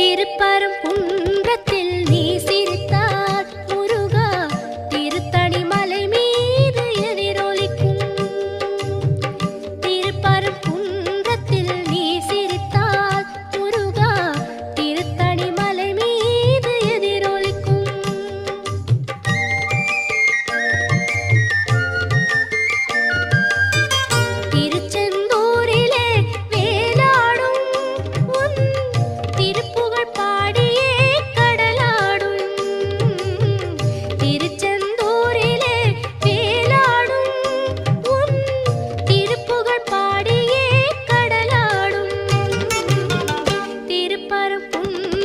திருப்பரங்குன்றத்தில் நீ சிரித்தால் முருகா திருத்தணி மலை மீது எதிரொலிக்கும். திருப்பரங்குன்றத்தில் நீ சிரித்தால் முருகா திருத்தணி மலை மீது எதிரொலிக்கும். திருச்செந்தூரிலே வேலாடும் உன் திருப்புகழ் பாடியே கடலாடும். திருச்செந்தூரிலே வேலாடும் உன் திருப்புகழ் பாடியே கடலாடும். திருப்பரங்குன்றத்தில்